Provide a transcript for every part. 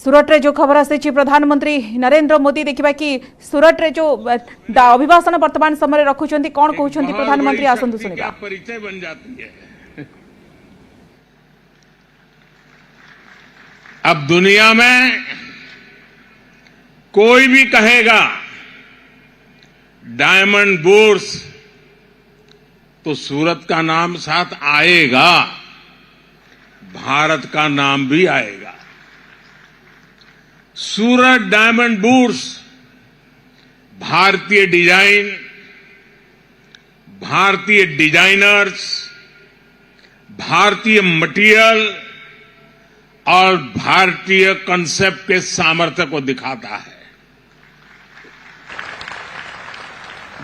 सूरत रे जो खबर आसी प्रधानमंत्री नरेंद्र मोदी देखा कि सूरत रे जो अभिभाषण वर्तमान समय रखुंट कौन कहते प्रधानमंत्री आसतु सुनिबा। परिचय बन जाती है। अब दुनिया में कोई भी कहेगा डायमंड बुर्स तो सूरत का नाम साथ आएगा, भारत का नाम भी आएगा। सूरत डायमंड बुर्स भारतीय डिजाइन, भारतीय डिजाइनर्स, भारतीय मटेरियल और भारतीय कंसेप्ट के सामर्थ्य को दिखाता है।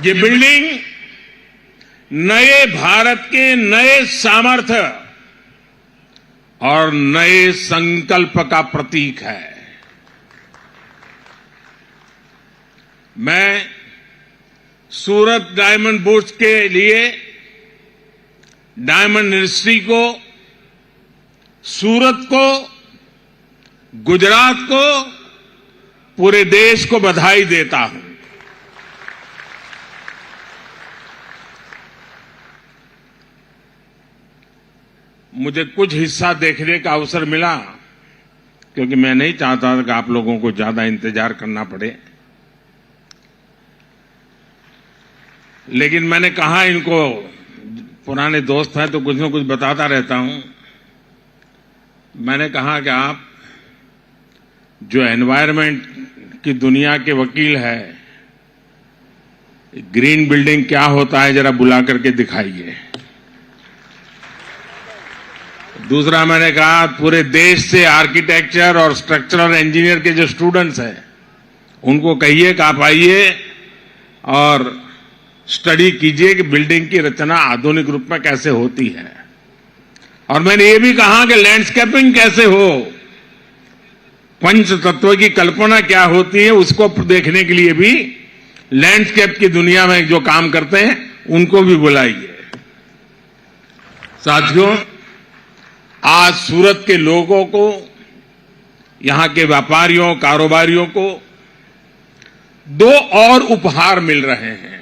ये बिल्डिंग नए भारत के नए सामर्थ्य और नए संकल्प का प्रतीक है। मैं सूरत डायमंड बुर्स के लिए डायमंड इंडस्ट्री को, सूरत को, गुजरात को, पूरे देश को बधाई देता हूं। मुझे कुछ हिस्सा देखने का अवसर मिला क्योंकि मैं नहीं चाहता था कि आप लोगों को ज्यादा इंतजार करना पड़े, लेकिन मैंने कहा इनको, पुराने दोस्त हैं तो कुछ न कुछ बताता रहता हूं। मैंने कहा कि आप जो एनवायरनमेंट की दुनिया के वकील है, ग्रीन बिल्डिंग क्या होता है जरा बुला करके दिखाइए। दूसरा मैंने कहा पूरे देश से आर्किटेक्चर और स्ट्रक्चरल इंजीनियर के जो स्टूडेंट्स हैं उनको कहिए कि आप आइए और स्टडी कीजिए कि बिल्डिंग की रचना आधुनिक रूप में कैसे होती है। और मैंने ये भी कहा कि लैंडस्केपिंग कैसे हो, पंच तत्व की कल्पना क्या होती है, उसको देखने के लिए भी लैंडस्केप की दुनिया में जो काम करते हैं उनको भी बुलाइए। साथियों, आज सूरत के लोगों को, यहां के व्यापारियों, कारोबारियों को दो और उपहार मिल रहे हैं।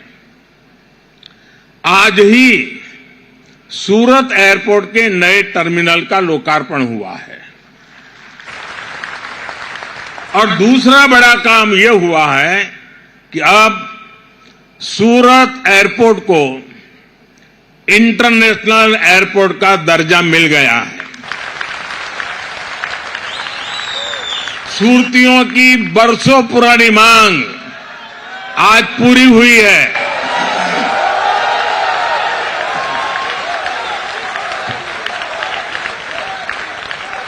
आज ही सूरत एयरपोर्ट के नए टर्मिनल का लोकार्पण हुआ है और दूसरा बड़ा काम यह हुआ है कि अब सूरत एयरपोर्ट को इंटरनेशनल एयरपोर्ट का दर्जा मिल गया है। सूरतियों की बरसों पुरानी मांग आज पूरी हुई है।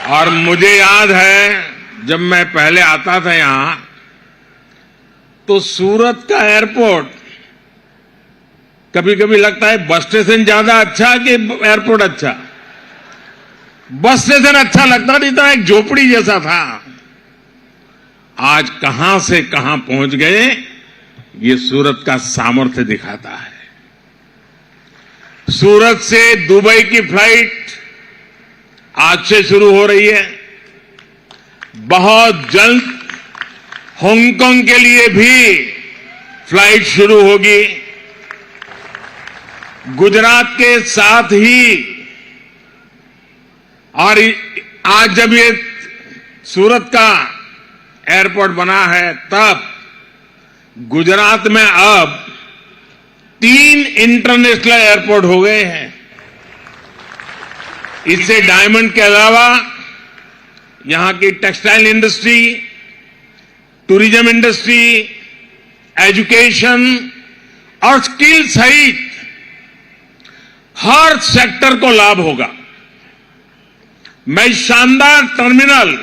और मुझे याद है जब मैं पहले आता था यहां तो सूरत का एयरपोर्ट कभी कभी लगता है बस स्टेशन ज्यादा अच्छा कि एयरपोर्ट अच्छा। बस स्टेशन अच्छा लगता नहीं था, एक झोपड़ी जैसा था। आज कहां से कहां पहुंच गए, ये सूरत का सामर्थ्य दिखाता है। सूरत से दुबई की फ्लाइट आज से शुरू हो रही है। बहुत जल्द हांगकांग के लिए भी फ्लाइट शुरू होगी। गुजरात के साथ ही, और आज जब ये सूरत का एयरपोर्ट बना है तब गुजरात में अब 3 इंटरनेशनल एयरपोर्ट हो गए हैं। इससे डायमंड के अलावा यहां की textile industry, tourism industry, education और स्किल सहित हर सेक्टर को लाभ होगा। मैं शानदार टर्मिनल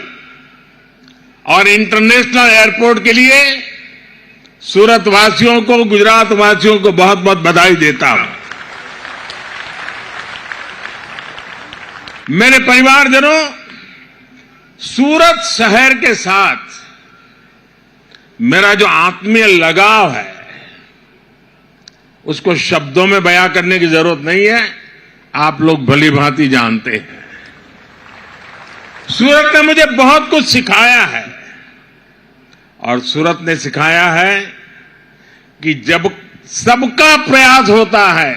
और इंटरनेशनल एयरपोर्ट के लिए सूरत वासियों को, गुजरात वासियों को बहुत बहुत बधाई देता हूं। मेरे परिवारजनों, सूरत शहर के साथ मेरा जो आत्मीय लगाव है उसको शब्दों में बयां करने की जरूरत नहीं है, आप लोग भली भांति जानते हैं। सूरत ने मुझे बहुत कुछ सिखाया है। और सूरत ने सिखाया है कि जब सबका प्रयास होता है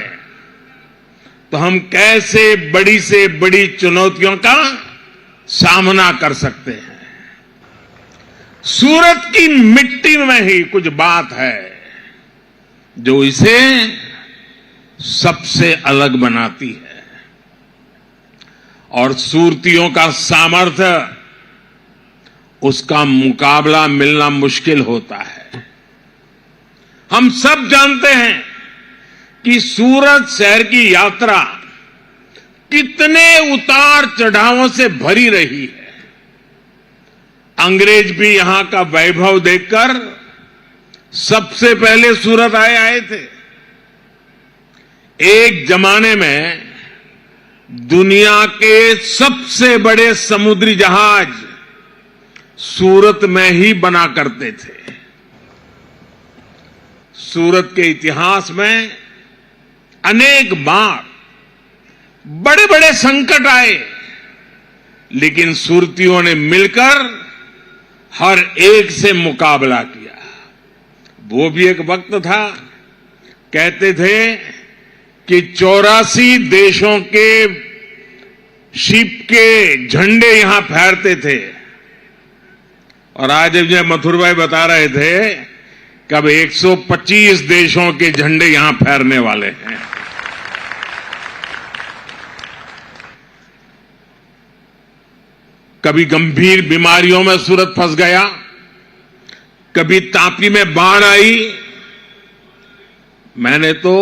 तो हम कैसे बड़ी से बड़ी चुनौतियों का सामना कर सकते हैं। सूरत की मिट्टी में ही कुछ बात है जो इसे सबसे अलग बनाती है और सूरतियों का सामर्थ्य, उसका मुकाबला मिलना मुश्किल होता है। हम सब जानते हैं कि सूरत शहर की यात्रा कितने उतार चढ़ावों से भरी रही है। अंग्रेज भी यहां का वैभव देखकर सबसे पहले सूरत आए थे। एक जमाने में दुनिया के सबसे बड़े समुद्री जहाज सूरत में ही बना करते थे। सूरत के इतिहास में अनेक बार बड़े बड़े संकट आए, लेकिन सूरतियों ने मिलकर हर एक से मुकाबला किया। वो भी एक वक्त था, कहते थे कि 84 देशों के शिप के झंडे यहां फहरते थे। और आज जब मथुर भाई बता रहे थे कब 125 देशों के झंडे यहां फहरने वाले हैं। कभी गंभीर बीमारियों में सूरत फंस गया, कभी तापी में बाढ़ आई। मैंने तो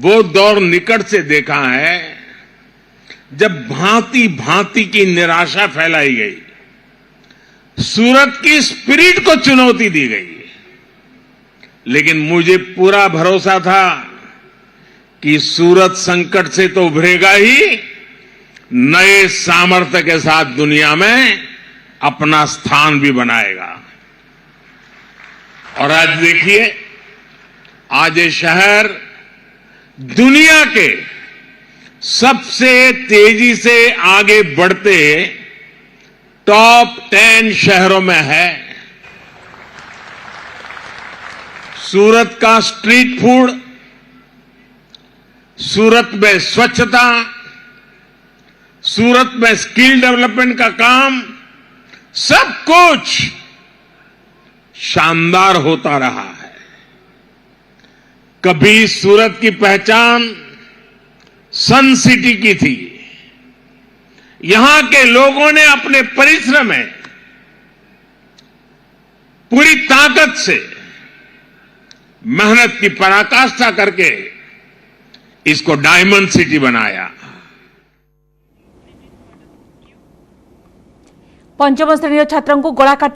वो दौर निकट से देखा है जब भांति भांति की निराशा फैलाई गई, सूरत की स्पिरिट को चुनौती दी गई। लेकिन मुझे पूरा भरोसा था कि सूरत संकट से तो उभरेगा ही, नए सामर्थ्य के साथ दुनिया में अपना स्थान भी बनाएगा। और आज देखिए, आज ये शहर दुनिया के सबसे तेजी से आगे बढ़ते टॉप 10 शहरों में है। सूरत का स्ट्रीट फूड, सूरत में स्वच्छता, सूरत में स्किल डेवलपमेंट का काम, सब कुछ शानदार होता रहा है। कभी सूरत की पहचान सन सिटी की थी। यहां के लोगों ने अपने परिश्रम में पूरी ताकत से मेहनत की पराकाष्ठा करके इसको डायमंड सिटी बनाया। पंचम श्रेणी छात्रों को गला काटी